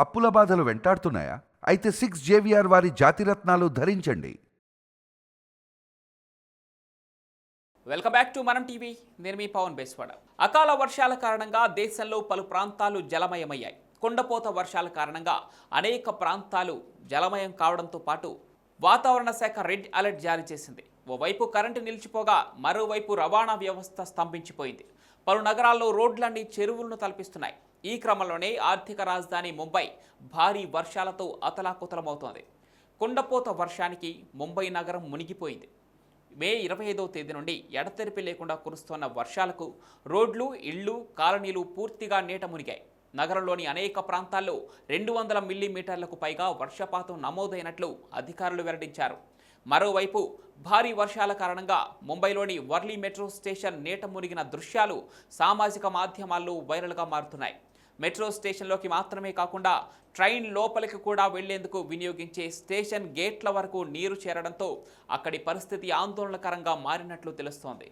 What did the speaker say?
అప్పుల బాధలు వెంటాడుతున్నాయా? అయితే 6 JVR వారి జాతిరత్నాలు ధరించండి. వెల్కమ్ బ్యాక్ టు మనం టీవీ. నేను మీ పవన్ బేస్వాడ. అకాల వర్షాల కారణంగా దేశంలో పలు ప్రాంతాలు జలమయమయ్యాయి. కుండపోత వర్షాల కారణంగా అనేక ప్రాంతాలు జలమయం కావడంతో పాటు వాతావరణ శాఖ రెడ్ అలర్ట్ జారీ చేసింది. ఓవైపు కరెంటు నిలిచిపోగా మరోవైపు రవాణా వ్యవస్థ స్తంభించిపోయింది. పలు నగరాల్లో రోడ్లన్నీ చెరువులను తలపిస్తున్నాయి. ఈ క్రమంలోనే ఆర్థిక రాజధాని ముంబై భారీ వర్షాలతో అతలాకుతలమవుతోంది. కుండపోత వర్షానికి ముంబై నగరం మునిగిపోయింది. మే 25వ తేదీ నుండి ఎడతెరిపి లేకుండా కురుస్తున్న వర్షాలకు రోడ్లు, ఇళ్లు, కాలనీలు పూర్తిగా నీట మునిగాయి. నగరంలోని అనేక ప్రాంతాల్లో 200 మిల్లీమీటర్లకు పైగా వర్షపాతం నమోదైనట్లు అధికారులు వెల్లడించారు. మరోవైపు భారీ వర్షాల కారణంగా ముంబైలోని వర్లీ మెట్రో స్టేషన్ నీట మునిగిన దృశ్యాలు సామాజిక మాధ్యమాల్లో వైరల్గా మారుతున్నాయి. మెట్రో స్టేషన్లోకి మాత్రమే కాకుండా ట్రైన్ లోపలికి కూడా వెళ్లేందుకు వినియోగించే స్టేషన్ గేట్ల వరకు నీరు చేరడంతో అక్కడి పరిస్థితి ఆందోళనకరంగా మారినట్లు తెలుస్తోంది.